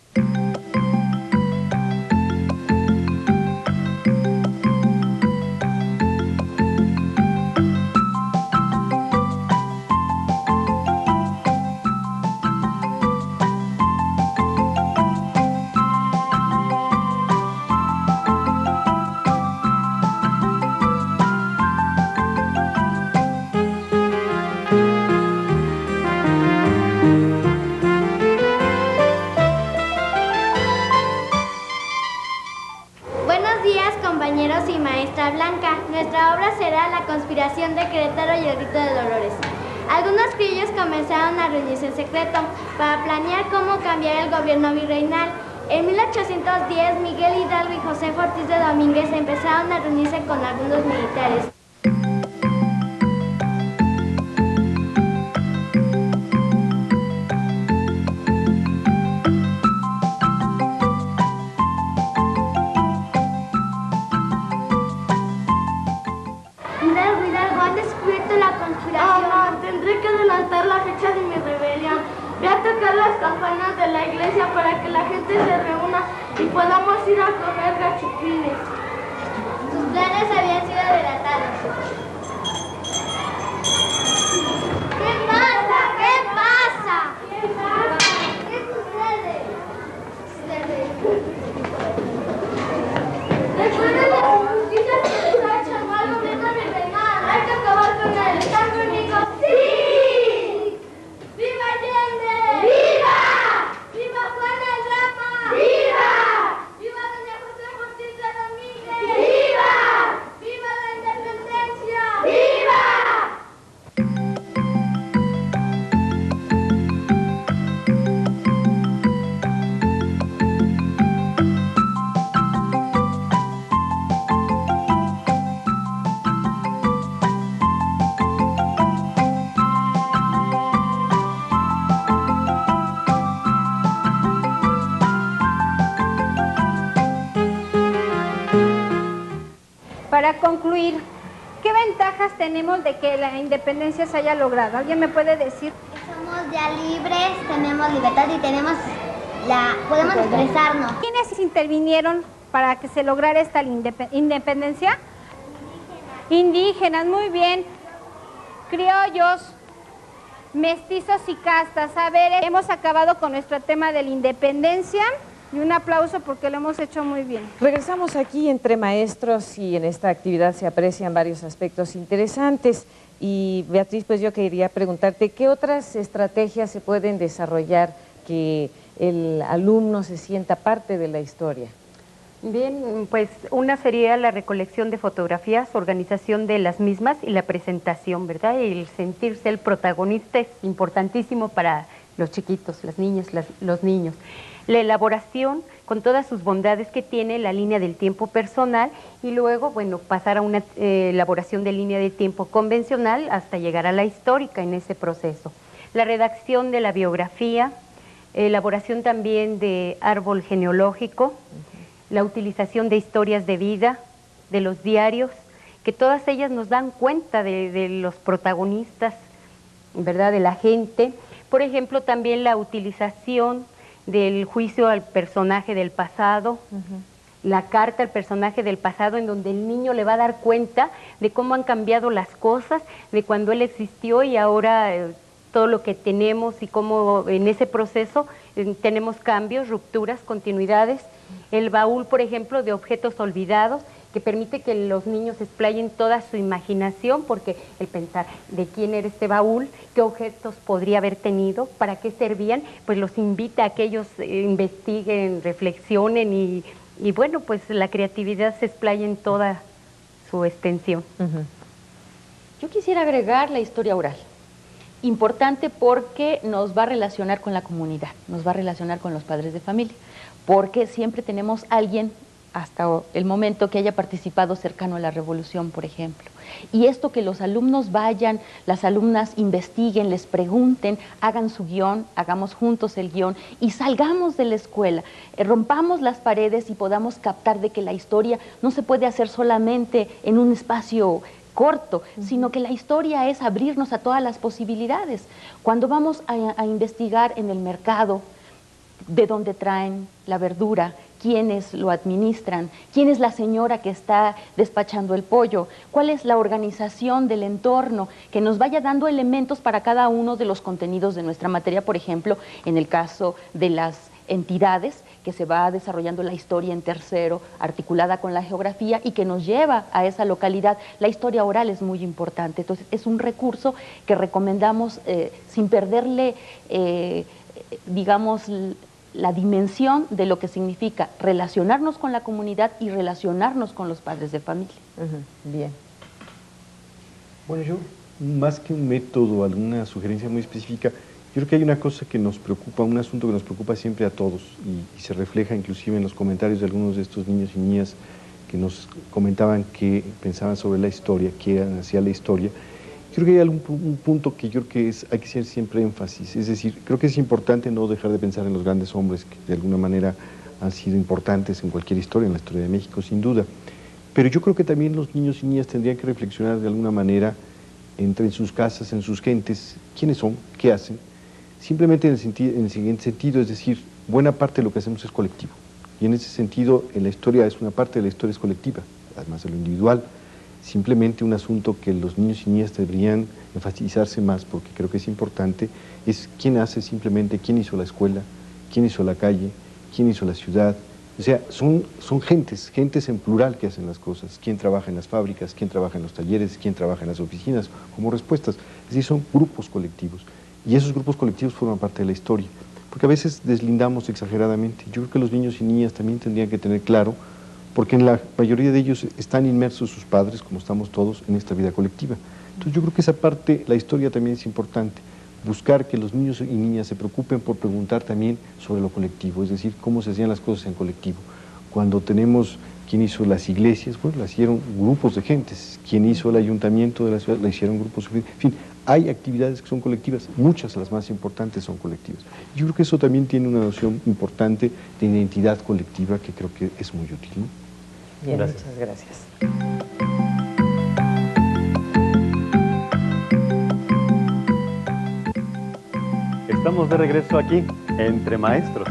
Nuestra obra será La conspiración de Querétaro y el grito de Dolores. Algunos criollos comenzaron a reunirse en secreto para planear cómo cambiar el gobierno virreinal. En 1810, Miguel Hidalgo y José Ortiz de Domínguez empezaron a reunirse con algunos militares. cantar la fecha de mi rebelión. Voy a tocar las campanas de la iglesia para que la gente se reúna y podamos ir a comer gachupines. Sus planes habían sido delatados. ¿Qué pasa? ¿Qué pasa? ¿Qué pasa? ¿Qué sucede? Recuerden las injusticias que les ha hecho el mal gobierno de Bernal. Hay que acabar con él. ¿Están conmigo? ¡Sí! ¡Viva Allende! ¡Viva! ¡Viva Juana Rama! ¡Viva! ¡Viva doña José Justicia Domínguez! ¡Viva! ¡Viva la independencia! ¡Viva! Para concluir, ¿qué ventajas tenemos de que la independencia se haya logrado? ¿Alguien me puede decir? Somos ya libres, tenemos libertad y podemos expresarnos. ¿Quiénes intervinieron para que se lograra esta independencia? Indígenas, muy bien. Criollos, mestizos y castas. A ver, hemos acabado con nuestro tema de la independencia. Y un aplauso porque lo hemos hecho muy bien. Regresamos aquí entre maestros y en esta actividad se aprecian varios aspectos interesantes. Y Beatriz, pues yo quería preguntarte, ¿qué otras estrategias se pueden desarrollar que el alumno se sienta parte de la historia? Bien, pues una sería la recolección de fotografías, organización de las mismas y la presentación, ¿verdad? Y el sentirse el protagonista es importantísimo para los chiquitos, las niñas, los niños. La elaboración con todas sus bondades que tiene la línea del tiempo personal y luego, bueno, pasar a una elaboración de línea de tiempo convencional hasta llegar a la histórica en ese proceso. La redacción de la biografía, elaboración también de árbol genealógico, la utilización de historias de vida, de los diarios, que todas ellas nos dan cuenta de los protagonistas, ¿verdad?, de la gente. Por ejemplo, también la utilización del juicio al personaje del pasado, la carta al personaje del pasado, en donde el niño le va a dar cuenta de cómo han cambiado las cosas, de cuando él existió y ahora todo lo que tenemos y cómo en ese proceso tenemos cambios, rupturas, continuidades. El baúl, por ejemplo, de objetos olvidados, que permite que los niños explayen toda su imaginación, porque el pensar de quién era este baúl, qué objetos podría haber tenido, para qué servían, pues los invita a que ellos investiguen, reflexionen y bueno, pues la creatividad se explaya en toda su extensión. Yo quisiera agregar la historia oral. Importante porque nos va a relacionar con la comunidad, nos va a relacionar con los padres de familia, porque siempre tenemos alguien hasta el momento que haya participado cercano a la revolución, por ejemplo. Y esto que los alumnos vayan, las alumnas investiguen, les pregunten, hagan su guión, hagamos juntos el guión y salgamos de la escuela, rompamos las paredes y podamos captar de que la historia no se puede hacer solamente en un espacio corto, sino que la historia es abrirnos a todas las posibilidades. Cuando vamos a investigar en el mercado, de dónde traen la verdura, quiénes lo administran, quién es la señora que está despachando el pollo, cuál es la organización del entorno, que nos vaya dando elementos para cada uno de los contenidos de nuestra materia. Por ejemplo, en el caso de las entidades, que se va desarrollando la historia en tercero, articulada con la geografía y que nos lleva a esa localidad. La historia oral es muy importante, entonces es un recurso que recomendamos sin perderle, digamos, la dimensión de lo que significa relacionarnos con la comunidad y relacionarnos con los padres de familia. Bien. Bueno, yo, más que un método, alguna sugerencia muy específica, yo creo que hay una cosa que nos preocupa, un asunto que nos preocupa siempre a todos y se refleja inclusive en los comentarios de algunos de estos niños y niñas que nos comentaban que pensaban sobre la historia, que hacía la historia. Creo que hay un punto que yo creo que hay que hacer siempre énfasis, es decir, creo que es importante no dejar de pensar en los grandes hombres que de alguna manera han sido importantes en cualquier historia, en la historia de México, sin duda. Pero yo creo que también los niños y niñas tendrían que reflexionar de alguna manera entre en sus casas, en sus gentes, quiénes son, qué hacen, simplemente en el siguiente sentido, es decir, buena parte de lo que hacemos es colectivo. Y en ese sentido, en la historia es una parte de la historia es colectiva, además de lo individual. Simplemente un asunto que los niños y niñas deberían enfatizarse más, porque creo que es importante, es quién hace simplemente, quién hizo la escuela, quién hizo la calle, quién hizo la ciudad. O sea, son gentes en plural que hacen las cosas. Quién trabaja en las fábricas, quién trabaja en los talleres, quién trabaja en las oficinas, como respuestas. Es decir, son grupos colectivos. Y esos grupos colectivos forman parte de la historia. Porque a veces deslindamos exageradamente. Yo creo que los niños y niñas también tendrían que tener claro, porque en la mayoría de ellos están inmersos sus padres, como estamos todos, en esta vida colectiva. Entonces yo creo que esa parte, la historia también es importante. Buscar que los niños y niñas se preocupen por preguntar también sobre lo colectivo, es decir, cómo se hacían las cosas en colectivo. Cuando tenemos quién hizo las iglesias, bueno, las hicieron grupos de gentes. Quién hizo el ayuntamiento de la ciudad, la hicieron grupos de gentes. En fin, hay actividades que son colectivas, muchas, las más importantes, son colectivas. Yo creo que eso también tiene una noción importante de identidad colectiva que creo que es muy útil, ¿no? Bien, gracias. Muchas gracias. Estamos de regreso aquí, Entre Maestros.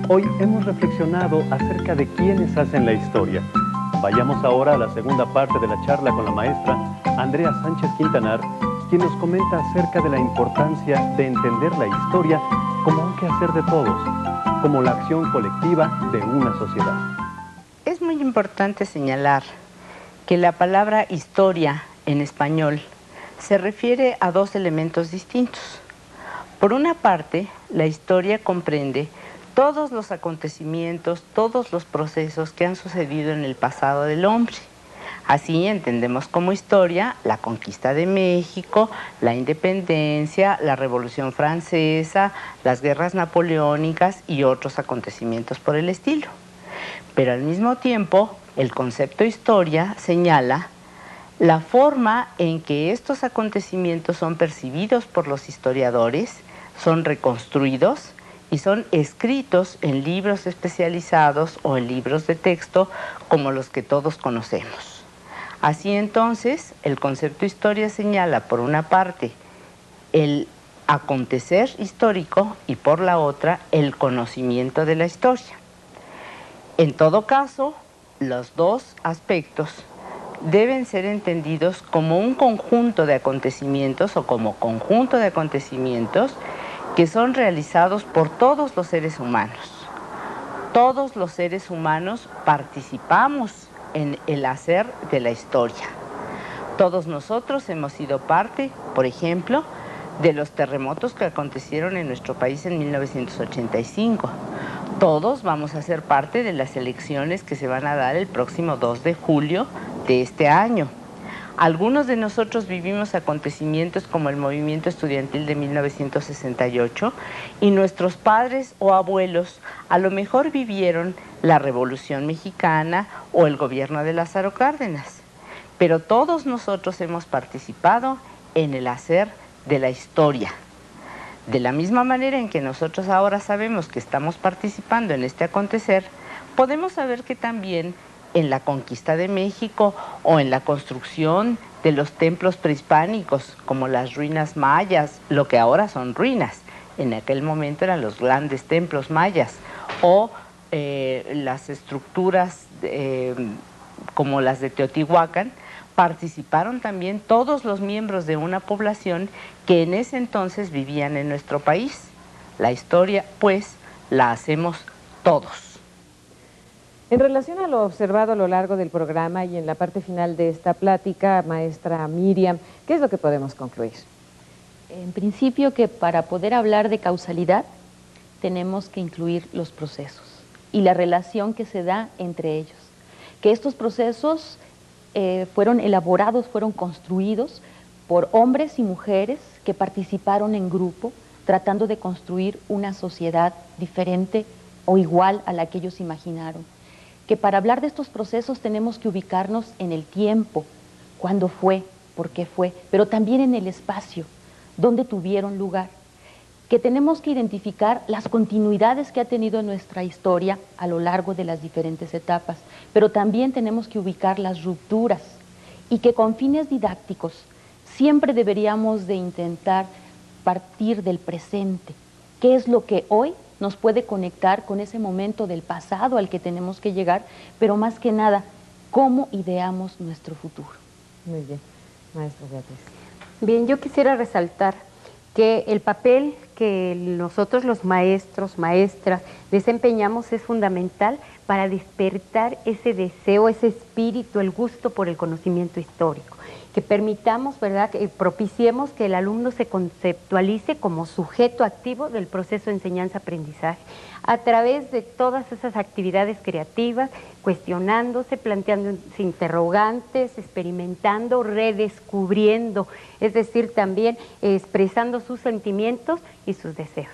Hoy hemos reflexionado acerca de quiénes hacen la historia. Vayamos ahora a la segunda parte de la charla con la maestra Andrea Sánchez Quintanar, quien nos comenta acerca de la importancia de entender la historia como un quehacer de todos, como la acción colectiva de una sociedad. Es muy importante señalar que la palabra historia en español se refiere a dos elementos distintos. Por una parte, la historia comprende todos los acontecimientos, todos los procesos que han sucedido en el pasado del hombre. Así entendemos como historia la conquista de México, la independencia, la Revolución Francesa, las guerras napoleónicas y otros acontecimientos por el estilo. Pero al mismo tiempo, el concepto historia señala la forma en que estos acontecimientos son percibidos por los historiadores, son reconstruidos y son escritos en libros especializados o en libros de texto como los que todos conocemos. Así entonces, el concepto historia señala por una parte el acontecer histórico y por la otra el conocimiento de la historia. En todo caso, los dos aspectos deben ser entendidos como un conjunto de acontecimientos o como conjunto de acontecimientos que son realizados por todos los seres humanos. Todos los seres humanos participamos en el hacer de la historia. Todos nosotros hemos sido parte, por ejemplo, de los terremotos que acontecieron en nuestro país en 1985. Todos vamos a ser parte de las elecciones que se van a dar el próximo 2 de julio de este año. Algunos de nosotros vivimos acontecimientos como el movimiento estudiantil de 1968 y nuestros padres o abuelos a lo mejor vivieron la Revolución Mexicana o el gobierno de Lázaro Cárdenas. Pero todos nosotros hemos participado en el hacer de la historia. De la misma manera en que nosotros ahora sabemos que estamos participando en este acontecer, podemos saber que también en la conquista de México o en la construcción de los templos prehispánicos, como las ruinas mayas, lo que ahora son ruinas, en aquel momento eran los grandes templos mayas, o las estructuras como las de Teotihuacán, participaron también todos los miembros de una población que en ese entonces vivían en nuestro país. La historia, pues, la hacemos todos. En relación a lo observado a lo largo del programa y en la parte final de esta plática, maestra Miriam, ¿qué es lo que podemos concluir? En principio que para poder hablar de causalidad tenemos que incluir los procesos y la relación que se da entre ellos. Que estos procesos fueron elaborados, fueron construidos por hombres y mujeres que participaron en grupo tratando de construir una sociedad diferente o igual a la que ellos imaginaron. Que para hablar de estos procesos tenemos que ubicarnos en el tiempo, cuándo fue, por qué fue, pero también en el espacio, dónde tuvieron lugar. Que tenemos que identificar las continuidades que ha tenido nuestra historia a lo largo de las diferentes etapas, pero también tenemos que ubicar las rupturas y que con fines didácticos siempre deberíamos de intentar partir del presente. ¿Qué es lo que hoy nos puede conectar con ese momento del pasado al que tenemos que llegar? Pero más que nada, ¿cómo ideamos nuestro futuro? Muy bien, maestra Beatriz. Bien, yo quisiera resaltar que el papel que nosotros los maestros, maestras, desempeñamos es fundamental para despertar ese deseo, ese espíritu, el gusto por el conocimiento histórico. Que permitamos, ¿verdad?, que propiciemos que el alumno se conceptualice como sujeto activo del proceso de enseñanza-aprendizaje a través de todas esas actividades creativas, cuestionándose, planteándose interrogantes, experimentando, redescubriendo, es decir, también expresando sus sentimientos y sus deseos.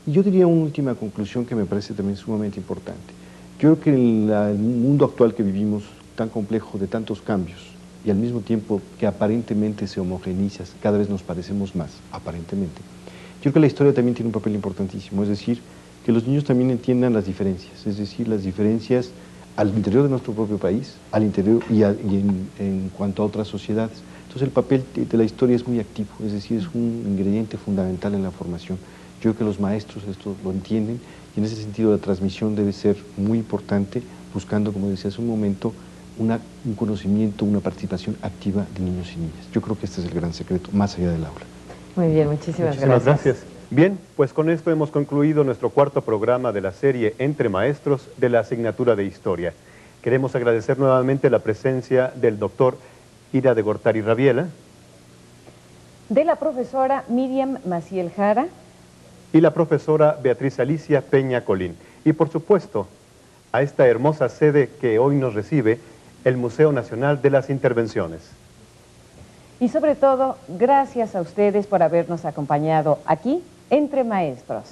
Y yo diría una última conclusión que me parece también sumamente importante. Yo creo que el mundo actual que vivimos, tan complejo, de tantos cambios, y al mismo tiempo que aparentemente se homogeneiza, cada vez nos parecemos más, aparentemente. Yo creo que la historia también tiene un papel importantísimo, es decir, que los niños también entiendan las diferencias, es decir, las diferencias al interior de nuestro propio país, al interior y en cuanto a otras sociedades. Entonces el papel de la historia es muy activo, es decir, es un ingrediente fundamental en la formación. Yo creo que los maestros esto lo entienden y en ese sentido la transmisión debe ser muy importante, buscando, como decía hace un momento, un conocimiento, una participación activa de niños y niñas. Yo creo que este es el gran secreto, más allá del aula. Muy bien, muchísimas gracias. Bien, pues con esto hemos concluido nuestro cuarto programa de la serie Entre Maestros de la asignatura de Historia. Queremos agradecer nuevamente la presencia del doctor Ira de Gortari Rabiela, de la profesora Miriam Maciel Jara y la profesora Beatriz Alicia Peña Colín. Y por supuesto, a esta hermosa sede que hoy nos recibe, el Museo Nacional de las Intervenciones. Y sobre todo, gracias a ustedes por habernos acompañado aquí, Entre Maestros.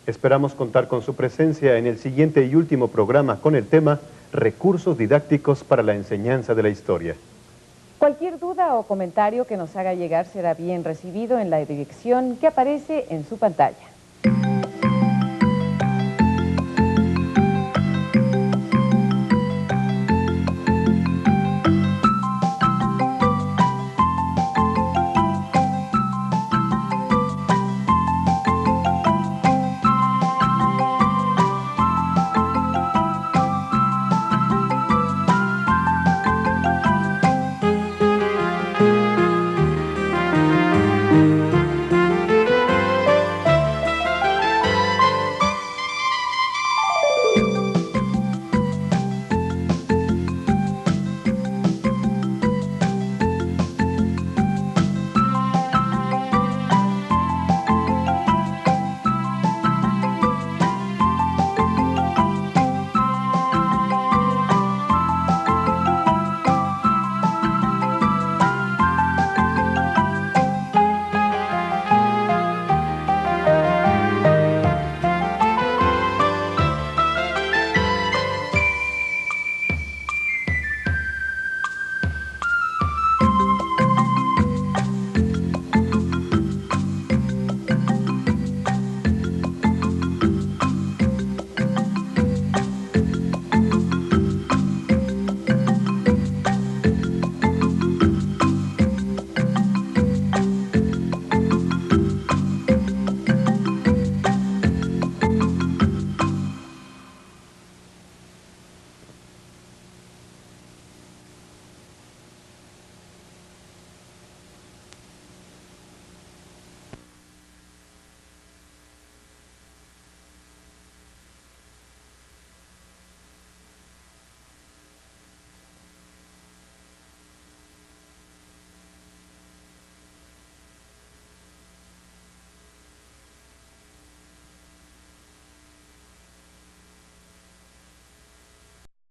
Esperamos contar con su presencia en el siguiente y último programa con el tema Recursos didácticos para la enseñanza de la historia. Cualquier duda o comentario que nos haga llegar será bien recibido en la dirección que aparece en su pantalla.